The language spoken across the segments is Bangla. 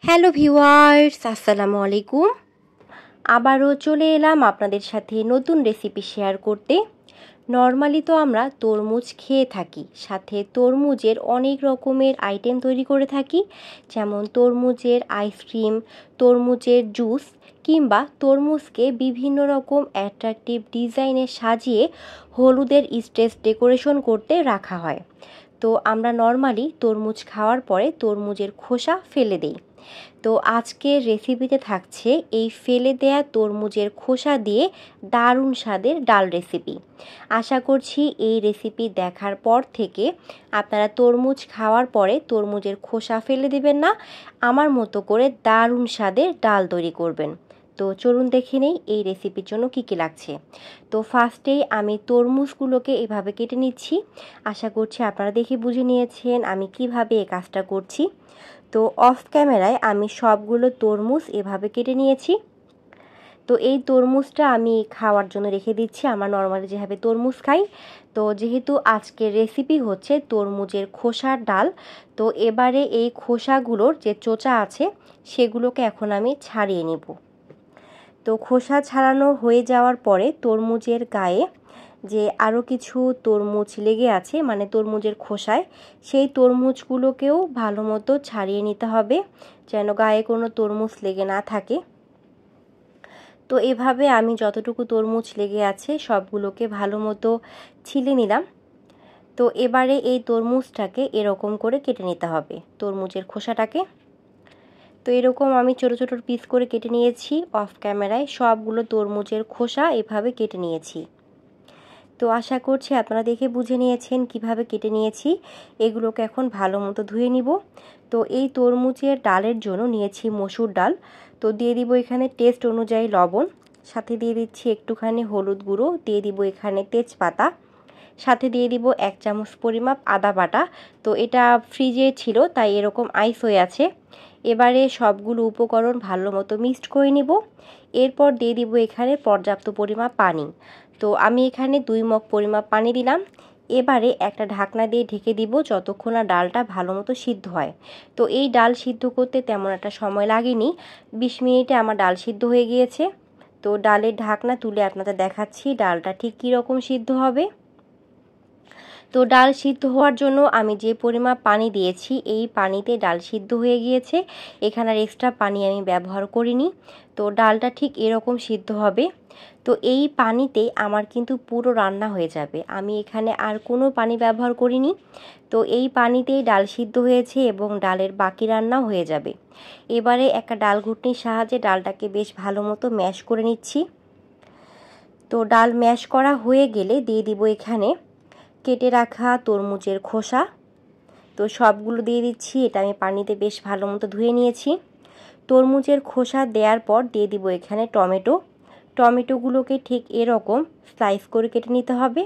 হ্যালো ভিউয়ার্স, আসসালামু আলাইকুম। আবারও চলে এলাম আপনাদের সাথে নতুন রেসিপি শেয়ার করতে। নর্মালি তো আমরা তরমুজ খেয়ে থাকি, সাথে তরমুজের অনেক রকমের আইটেম তৈরি করে থাকি, যেমন তরমুজের আইসক্রিম, তরমুজের জুস, কিংবা তরমুজকে বিভিন্ন রকম অ্যাট্রাকটিভ ডিজাইনে সাজিয়ে হলুদের স্টেজ ডেকোরেশন করতে রাখা হয়। তো আমরা নর্মালি তরমুজ খাওয়ার পরে তরমুজের খোসা ফেলে দিই। তো আজকের রেসিপিতে থাকছে এই ফেলে দেয়া তরমুজের খোসা দিয়ে দারুণ স্বাদের ডাল রেসিপি। আশা করছি এই রেসিপি দেখার পর থেকে আপনারা তরমুজ খাওয়ার পরে তরমুজের খোসা ফেলে দেবেন না, আমার মতো করে দারুণ স্বাদের ডাল তৈরি করবেন। তো চলুন দেখে নেই এই রেসিপির জন্য কী কী লাগছে। তো ফার্স্টেই আমি তরমুজগুলোকে এভাবে কেটে নিচ্ছি। আশা করছি আপনারা দেখে বুঝে নিয়েছেন আমি কিভাবে এই কাজটা করছি। তো অফ ক্যামেরায় আমি সবগুলো তরমুজ এভাবে কেটে নিয়েছি। তো এই তরমুজটা আমি খাওয়ার জন্য রেখে দিচ্ছি, আমরা নর্মালি যেভাবে তরমুজ খাই। তো যেহেতু আজকের রেসিপি হচ্ছে তরমুজের খোসার ডাল, তো এবারে এই খোসাগুলোর যে চোচা আছে সেগুলোকে এখন আমি ছাড়িয়ে নেব। তো খোসা ছাড়ানো হয়ে যাওয়ার পরে তরমুজের গায়ে যে আরও কিছু তরমুজ লেগে আছে, মানে তরমুজের খোসায়, সেই তরমুজগুলোকেও ভালো মতো ছাড়িয়ে নিতে হবে, যেন গায়ে কোনো তরমুজ লেগে না থাকে। তো এভাবে আমি যতটুকু তরমুজ লেগে আছে সবগুলোকে ভালো মতো ছিলে নিলাম। তো এবারে এই তরমুজটাকে এরকম করে কেটে নিতে হবে, তরমুজের খোসাটাকে। তো এরকম আমি ছোটো ছোটো পিস করে কেটে নিয়েছি। অফ ক্যামেরায় সবগুলো তরমুজের খোসা এভাবে কেটে নিয়েছি। তো আশা করছি আপনারা দেখে বুঝে নিয়েছেন কিভাবে কেটে নিয়েছি। এগুলোকে এখন ভালো মতো ধুয়ে নিব। তো এই তরমুজের ডালের জন্য নিয়েছি মসুর ডাল। তো দিয়ে দিব এখানে টেস্ট অনুযায়ী লবণ, সাথে দিয়ে দিচ্ছি একটুখানি হলুদ গুঁড়ো, দিয়ে দিব এখানে তেজপাতা, সাথে দিয়ে দিব 1 চামচ পরিমাপ আদা বাটা। তো এটা ফ্রিজে ছিল তাই এরকম আইস হয়ে আছে। এবারে সবগুলো উপকরণ ভালো মতো মিক্সড করে নিব। এরপর দিয়ে দিব এখানে পর্যাপ্ত পরিমাপ পানি। তো আমি এখানে 2 মগ পরিমাপ পানি দিলাম। এবারে একটা ঢাকনা দিয়ে ঢেকে দিব যতক্ষণ না ডালটা ভালো মতো সিদ্ধ হয়। তো এই ডাল সিদ্ধ করতে তেমন একটা সময় লাগেনি, 20 মিনিটে আমার ডাল সিদ্ধ হয়ে গিয়েছে। তো ডালের ঢাকনা তুলে আপনাদের দেখাচ্ছি ডালটা ঠিক কীরকম সিদ্ধ হবে। তো ডাল সিদ্ধ হওয়ার জন্য আমি যে পরিমাপ পানি দিয়েছি এই পানিতে ডাল সিদ্ধ হয়ে গিয়েছে, এখানে আর এক্সট্রা পানি আমি ব্যবহার করিনি। তো ডালটা ঠিক এরকম সিদ্ধ হবে। তো এই পানিতে আমার কিন্তু পুরো রান্না হয়ে যাবে, আমি এখানে আর কোনো পানি ব্যবহার করিনি। তো এই পানিতেই ডাল সিদ্ধ হয়েছে এবং ডালের বাকি রান্নাও হয়ে যাবে। এবারে একটা ডাল ঘুটনির সাহায্যে ডালটাকে বেশ ভালো মতো ম্যাশ করে নিচ্ছি। তো ডাল ম্যাশ করা হয়ে গেলে দিয়ে দিব এখানে কেটে রাখা তরমুজের খোসা। তো সবগুলো দিয়ে দিচ্ছি, এটা আমি পানিতে বেশ ভালো মতো ধুয়ে নিয়েছি। তরমুজের খোসা দেওয়ার পর দিয়ে দিব এখানে টমেটো। টমেটোগুলোকে ঠিক এরকম স্লাইস করে কেটে নিতে হবে।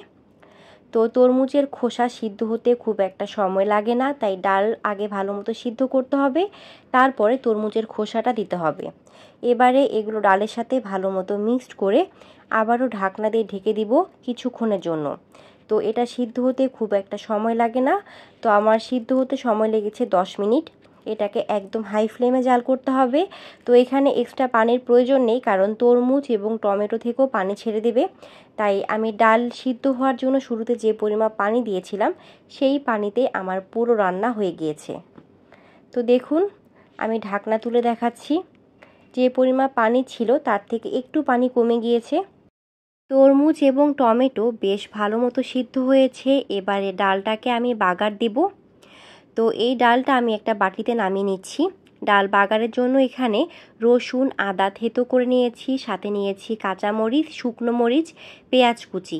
তো তরমুজের খোসা সিদ্ধ হতে খুব একটা সময় লাগে না, তাই ডাল আগে ভালো মতো সিদ্ধ করতে হবে, তারপরে তরমুজের খোসাটা দিতে হবে। এবারে এগুলো ডালের সাথে ভালো মতো মিক্সড করে আবারও ঢাকনা দিয়ে ঢেকে দিব কিছুক্ষণের জন্য। তো এটা সিদ্ধ হতে খুব একটা সময় লাগে না, তো আমার সিদ্ধ হতে সময় লেগেছে 10 মিনিট। এটাকে একদম হাই ফ্লেমে জাল করতে হবে। তো এখানে এক্সট্রা পানির প্রয়োজন নেই, কারণ তরমুজ এবং টমেটো থেকেও পানি ছেড়ে দেবে। তাই আমি ডাল সিদ্ধ হওয়ার জন্য শুরুতে যে পরিমাপ পানি দিয়েছিলাম সেই পানিতে আমার পুরো রান্না হয়ে গিয়েছে। তো দেখুন আমি ঢাকনা তুলে দেখাচ্ছি, যে পরিমাপ পানি ছিল তার থেকে একটু পানি কমে গিয়েছে। তরমুজ এবং টমেটো বেশ ভালো মতো সিদ্ধ হয়েছে। এবারে ডালটাকে আমি বাগার দেব। তো এই ডালটা আমি একটা বাটিতে নামিয়ে নিচ্ছি। ডাল বাগারের জন্য এখানে রসুন আদা থেতো করে নিয়েছি, সাথে নিয়েছি কাঁচামরিচ, শুকনো মরিচ, পেঁয়াজ কুচি।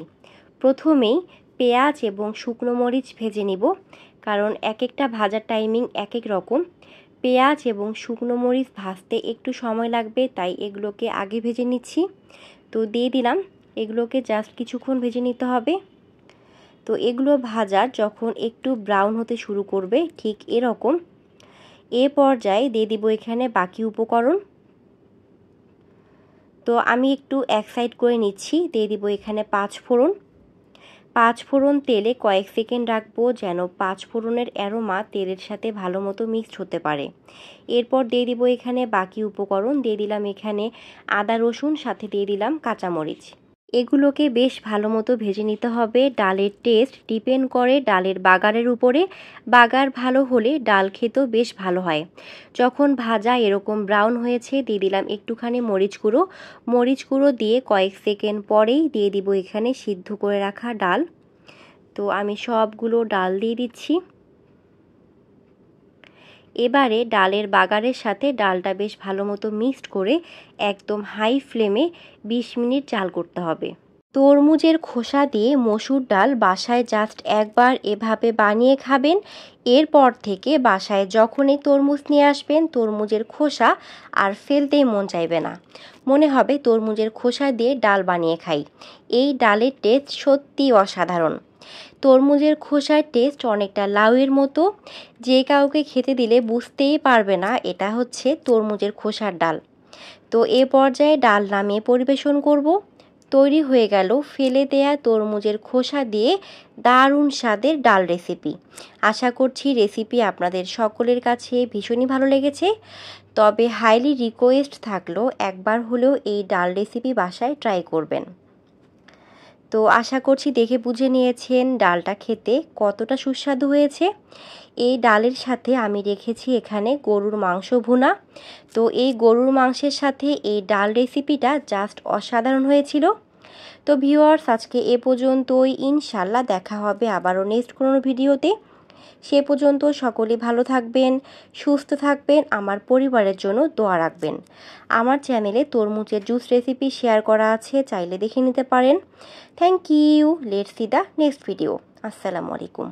প্রথমেই পেঁয়াজ এবং শুকনো মরিচ ভেজে নিব, কারণ এক একটা ভাজার টাইমিং এক এক রকম। পেঁয়াজ এবং শুকনো মরিচ ভাজতে একটু সময় লাগবে, তাই এগুলোকে আগে ভেজে নিচ্ছি। তো দিয়ে দিলাম, এগুলোকে জাস্ট কিছুক্ষণ ভেজে নিতে হবে। তো এগুলো ভাজার যখন একটু ব্রাউন হতে শুরু করবে ঠিক এরকম, এ পর্যায়ে দিয়ে দিব এখানে বাকি উপকরণ। তো আমি একটু এক সাইড করে নিচ্ছি, দিয়ে দিব এখানে 5 ফোড়ন। 5 ফোড়ন তেলে কয়েক সেকেন্ড রাখবো যেন 5 ফোড়নের অ্যারোমা তেলের সাথে ভালো মতো মিক্সড হতে পারে। এরপর দিয়ে দিব এখানে বাকি উপকরণ। দিয়ে দিলাম এখানে আদা রসুন, সাথে দিয়ে দিলাম কাঁচামরিচ। এগুলোকে বেশ ভালো মতো ভেজে নিতে হবে। ডালের টেস্ট ডিপেন্ড করে ডালের বাগারের উপরে। বাগার ভালো হলে ডাল খেতেও বেশ ভালো হয়। যখন ভাজা এরকম ব্রাউন হয়েছে দিয়ে দিলাম একটুখানি মরিচ গুঁড়ো। মরিচ গুঁড়ো দিয়ে কয়েক সেকেন্ড পরেই দিয়ে দিব এখানে সিদ্ধ করে রাখা ডাল। তো আমি সবগুলো ডাল দিয়ে দিচ্ছি। এবারে ডালের বাগারের সাথে ডালটা বেশ ভালো মতো মিক্সড করে একদম হাই ফ্লেমে 20 মিনিট জাল করতে হবে। তরমুজের খোসা দিয়ে মসুর ডাল বাসায় জাস্ট একবার এভাবে বানিয়ে খাবেন। এরপর থেকে বাসায় যখনই তরমুজ নিয়ে আসবেন তরমুজের খোসা আর ফেলতেই মন চাইবে না, মনে হবে তরমুজের খোসা দিয়ে ডাল বানিয়ে খাই। এই ডালের টেস্ট সত্যিই অসাধারণ। তরমুজের খোসার টেস্ট অনেকটা লাউয়ের মতো, যে কাউকে খেতে দিলে বুঝতেই পারবে না এটা হচ্ছে তরমুজের খোসার ডাল। তো এ পর্যায়ে ডাল নামিয়ে পরিবেশন করব। তৈরি হয়ে গেল ফেলে দেয়া তরমুজের খোসা দিয়ে দারুণ স্বাদের ডাল রেসিপি। আশা করছি রেসিপি আপনাদের সকলের কাছে ভীষণই ভালো লেগেছে। তবে হাইলি রিকোয়েস্ট থাকলো একবার হলেও এই ডাল রেসিপি বাসায় ট্রাই করবেন। তো আশা করছি দেখে বুঝে নিয়েছেন ডালটা খেতে কতটা সুস্বাদু হয়েছে। এই ডালের সাথে আমি রেখেছি এখানে গরুর মাংস ভুনা। তো এই গরুর মাংসের সাথে এই ডাল রেসিপিটা জাস্ট অসাধারণ হয়েছিল। তো ভিউয়ার্স, আজকে এ পর্যন্তই। ইনশাল্লাহ দেখা হবে আবারও নেক্সট কোনো ভিডিওতে। সে পর্যন্ত সকলে ভালো থাকবেন, সুস্থ থাকবেন, আমার পরিবারের জন্য দোয়া রাখবেন। আমার চ্যানেলে তরমুজের জুস রেসিপি শেয়ার করা আছে, চাইলে দেখে নিতে পারেন। Thank you. Let's see the next video. আসসালামু আলাইকুম।